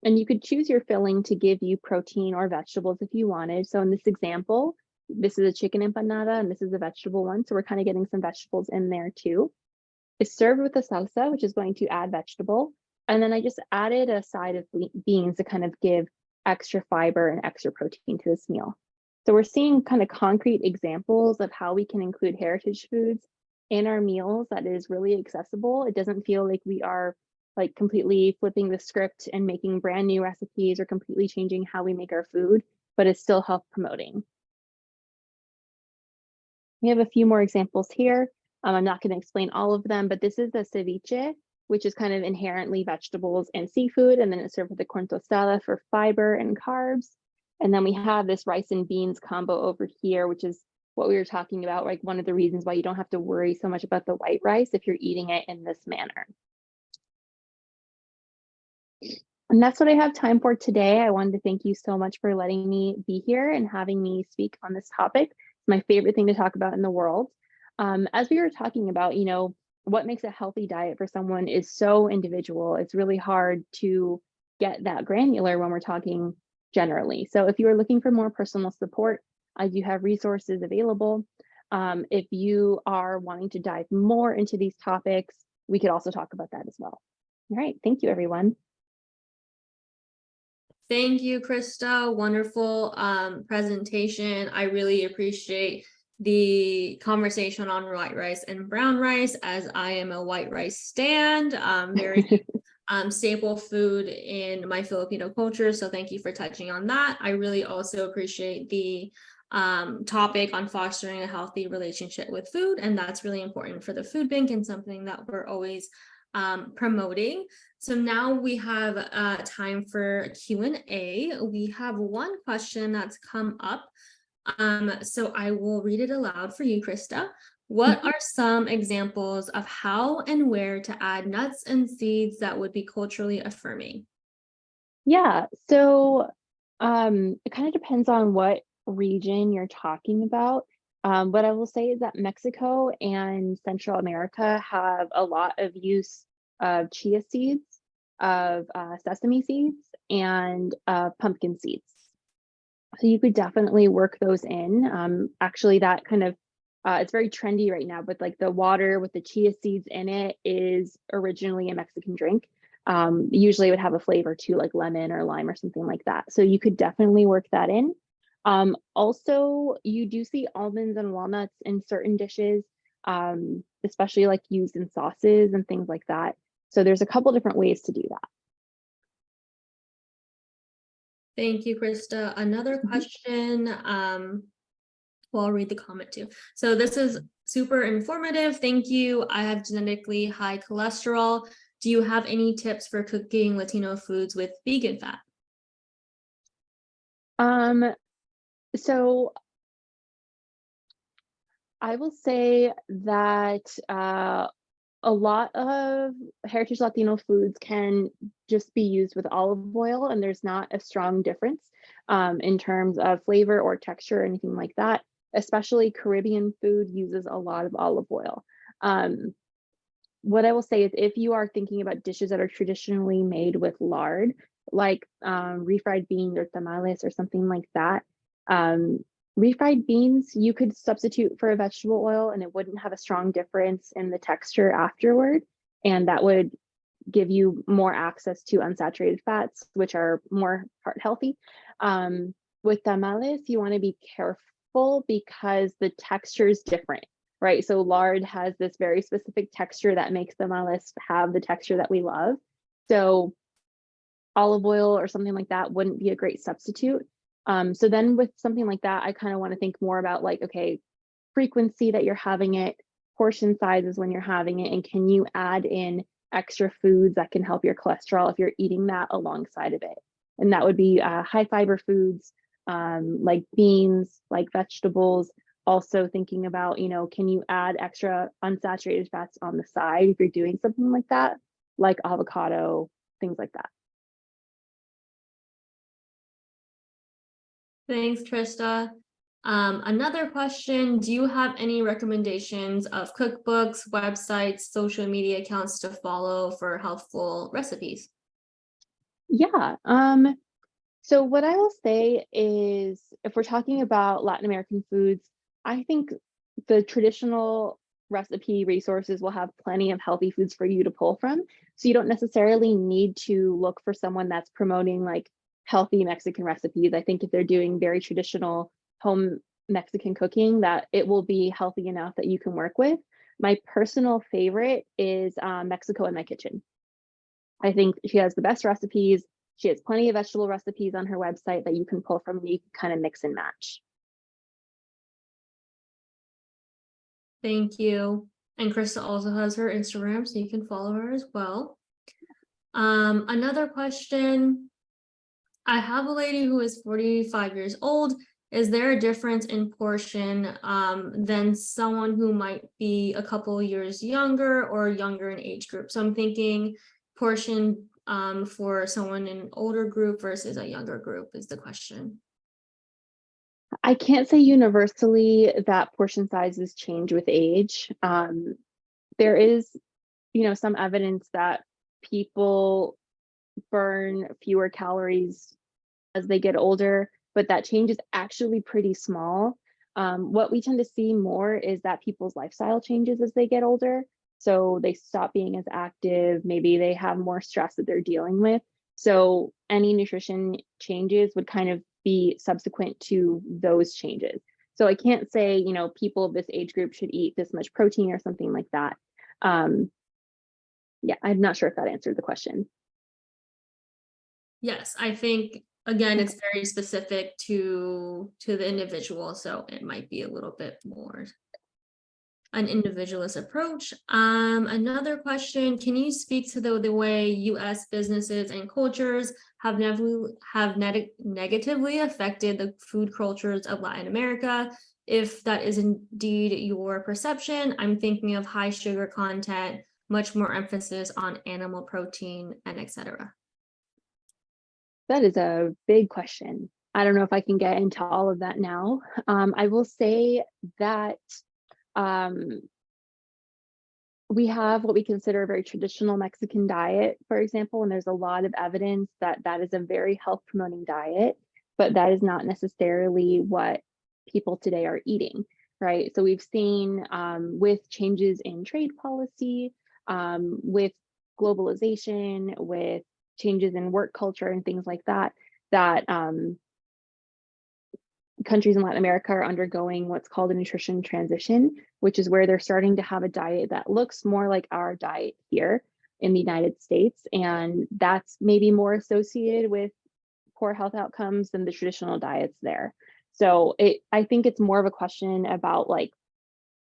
and you could choose your filling to give you protein or vegetables if you wanted. So in this example, this is a chicken empanada and this is a vegetable one. So we're kind of getting some vegetables in there too. It's served with a salsa, which is going to add vegetable. And then I just added a side of beans to kind of give extra fiber and extra protein to this meal. So we're seeing kind of concrete examples of how we can include heritage foods in our meals that is really accessible. It doesn't feel like we are like completely flipping the script and making brand new recipes or completely changing how we make our food, but it's still health promoting. We have a few more examples here. I'm not going to explain all of them, but this is the ceviche, which is kind of inherently vegetables and seafood, and then it's served with the corn tostada for fiber and carbs. And then we have this rice and beans combo over here, which is what we were talking about, like one of the reasons why you don't have to worry so much about the white rice if you're eating it in this manner. And that's what I have time for today. I wanted to thank you so much for letting me be here and having me speak on this topic. It's my favorite thing to talk about in the world. As we were talking about, you know, what makes a healthy diet for someone is so individual. It's really hard to get that granular when we're talking generally. So if you are looking for more personal support, I do have resources available. If you are wanting to dive more into these topics, we could also talk about that as well. All right, thank you, everyone. Thank you, Krista. Wonderful presentation. I really appreciate the conversation on white rice and brown rice, as I am a white rice stand, very staple food in my Filipino culture. So thank you for touching on that. I really also appreciate the topic on fostering a healthy relationship with food, and that's really important for the food bank and something that we're always promoting. So now we have time for Q&A. We have one question that's come up. So I will read it aloud for you, Krista. What are some examples of how and where to add nuts and seeds that would be culturally affirming? Yeah, so it kind of depends on what region you're talking about. What I will say is that Mexico and Central America have a lot of use of chia seeds, of sesame seeds, and pumpkin seeds. So you could definitely work those in. Actually, that kind of, it's very trendy right now, but like the water with the chia seeds in it is originally a Mexican drink. Usually it would have a flavor too, like lemon or lime or something like that. So you could definitely work that in. Also, you do see almonds and walnuts in certain dishes. especially like used in sauces and things like that. So there's a couple different ways to do that. Thank you, Krista. Another question, well, I'll read the comment too. So this is super informative. Thank you. I have genetically high cholesterol. Do you have any tips for cooking Latino foods with vegan fat? So I will say that a lot of heritage Latino foods can just be used with olive oil, and there's not a strong difference in terms of flavor or texture or anything like that. Especially Caribbean food uses a lot of olive oil. What I will say is if you are thinking about dishes that are traditionally made with lard, like refried beans or tamales or something like that, refried beans, you could substitute for a vegetable oil and it wouldn't have a strong difference in the texture afterward. And that would give you more access to unsaturated fats, which are more heart healthy. With tamales, you want to be careful because the texture is different, right? So lard has this very specific texture that makes tamales have the texture that we love. So olive oil or something like that wouldn't be a great substitute. So then with something like that, I kind of want to think more about like, okay, frequency that you're having it, portion sizes when you're having it, and can you add in extra foods that can help your cholesterol if you're eating that alongside of it? And that would be high fiber foods like beans, like vegetables. Also thinking about, you know, can you add extra unsaturated fats on the side if you're doing something like that, like avocado, things like that. Thanks, Trista. Another question, do you have any recommendations of cookbooks, websites, social media accounts to follow for healthful recipes? Yeah. So what I will say is if we're talking about Latin American foods, I think the traditional recipe resources will have plenty of healthy foods for you to pull from. So you don't necessarily need to look for someone that's promoting like healthy Mexican recipes. I think if they're doing very traditional home Mexican cooking, that it will be healthy enough that you can work with. My personal favorite is Mexico in My Kitchen. I think she has the best recipes. She has plenty of vegetable recipes on her website that you can pull from and you can kind of mix and match. Thank you. And Krista also has her Instagram, so you can follow her as well. Another question. I have a lady who is 45 years old. Is there a difference in portion than someone who might be a couple years younger or younger in age group? So I'm thinking portion for someone in an older group versus a younger group is the question. I can't say universally that portion sizes change with age. There is, you know, some evidence that people burn fewer calories as they get older, but that change is actually pretty small. What we tend to see more is that people's lifestyle changes as they get older. So they stop being as active, maybe they have more stress that they're dealing with. So any nutrition changes would kind of be subsequent to those changes. So I can't say, you know, people of this age group should eat this much protein or something like that. Yeah, I'm not sure if that answered the question. Yes, I think again it's very specific to the individual, so it might be a little bit more an individualist approach. Another question, can you speak to the way US businesses and cultures have negatively affected the food cultures of Latin America? If that is indeed your perception, I'm thinking of high sugar content, much more emphasis on animal protein, and etc. That is a big question. I don't know if I can get into all of that now. I will say that we have what we consider a very traditional Mexican diet, for example, and there's a lot of evidence that that is a very health promoting diet, but that is not necessarily what people today are eating, right? So we've seen with changes in trade policy, with globalization, with changes in work culture and things like that, that countries in Latin America are undergoing what's called a nutrition transition, which is where they're starting to have a diet that looks more like our diet here in the United States. And that's maybe more associated with poor health outcomes than the traditional diets there. So I think it's more of a question about like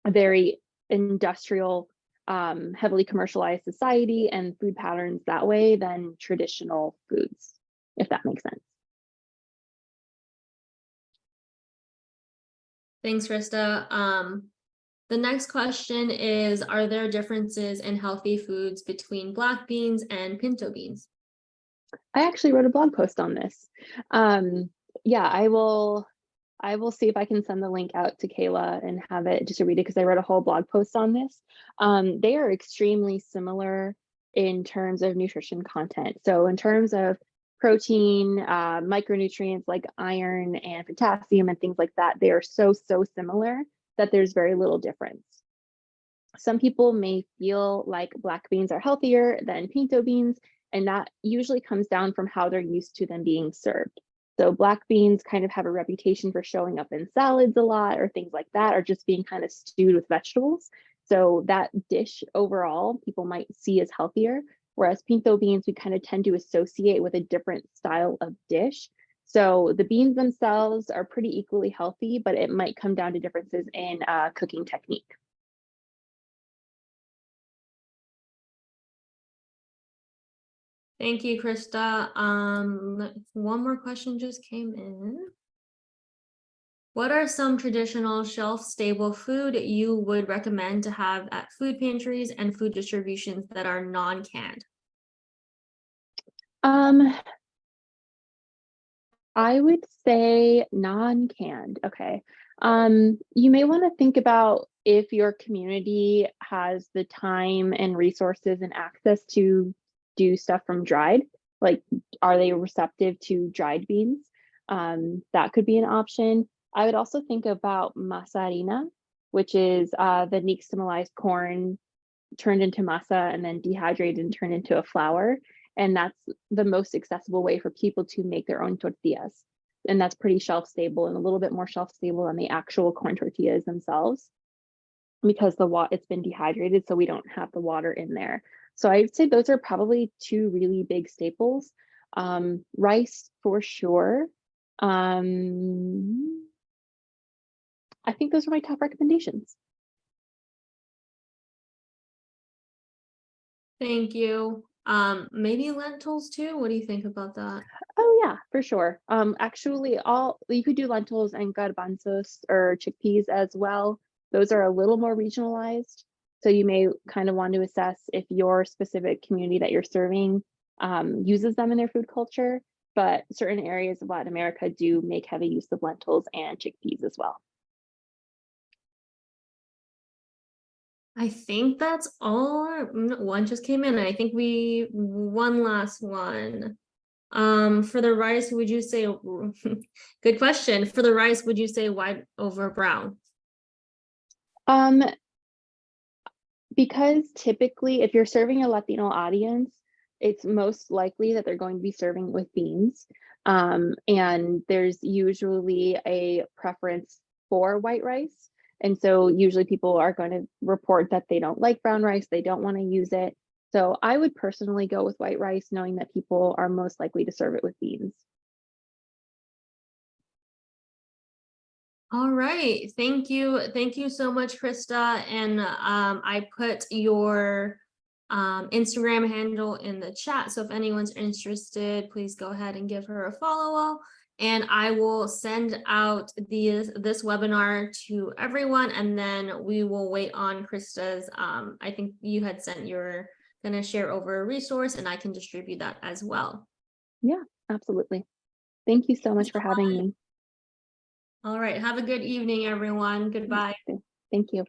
a very industrial, heavily commercialized society and food patterns that way than traditional foods, if that makes sense. Thanks, Krista. The next question is, are there differences in healthy foods between black beans and pinto beans? I actually wrote a blog post on this. Yeah, I will see if I can send the link out to Kayla and have it distributed because I wrote a whole blog post on this. They are extremely similar in terms of nutrition content. So in terms of protein, micronutrients like iron and potassium and things like that, they are so similar that there's very little difference. Some people may feel like black beans are healthier than pinto beans, and that usually comes down from how they're used to them being served. So black beans kind of have a reputation for showing up in salads a lot or things like that, or just being kind of stewed with vegetables. So that dish overall, people might see as healthier, whereas pinto beans, we kind of tend to associate with a different style of dish. So the beans themselves are pretty equally healthy, but it might come down to differences in cooking technique. Thank you, Krista. One more question just came in. What are some traditional shelf-stable food you would recommend to have at food pantries and food distributions that are non-canned? I would say non-canned. Okay. You may want to think about if your community has the time and resources and access to do stuff from dried. Like, are they receptive to dried beans? That could be an option. I would also think about masa harina, which is the nixtamalized corn turned into masa and then dehydrated and turned into a flour. And that's the most accessible way for people to make their own tortillas. And that's pretty shelf stable and a little bit more shelf stable than the actual corn tortillas themselves because it's been dehydrated, so we don't have the water in there. So I'd say those are probably two really big staples. Rice for sure. I think those are my top recommendations. Thank you. Maybe lentils too. What do you think about that? Oh yeah, for sure. Actually, you could do lentils and garbanzos or chickpeas as well. Those are a little more regionalized, so you may kind of want to assess if your specific community that you're serving uses them in their food culture. But certain areas of Latin America do make heavy use of lentils and chickpeas as well. I think that's all. One just came in. I think one last one. For the rice, would you say, good question. For the rice, would you say white over brown? Because typically if you're serving a Latino audience, it's most likely that they're going to be serving with beans. And there's usually a preference for white rice. And so usually people are going to report that they don't like brown rice, they don't want to use it. So I would personally go with white rice, knowing that people are most likely to serve it with beans. All right. Thank you. Thank you so much, Krista. And I put your Instagram handle in the chat. So if anyone's interested, please go ahead and give her a follow. And I will send out this webinar to everyone, and then we will wait on Krista's. I think you had sent you're gonna share over a resource, and I can distribute that as well. Yeah, absolutely. Thank you so much for having me. All right. Have a good evening, everyone. Goodbye. Thank you.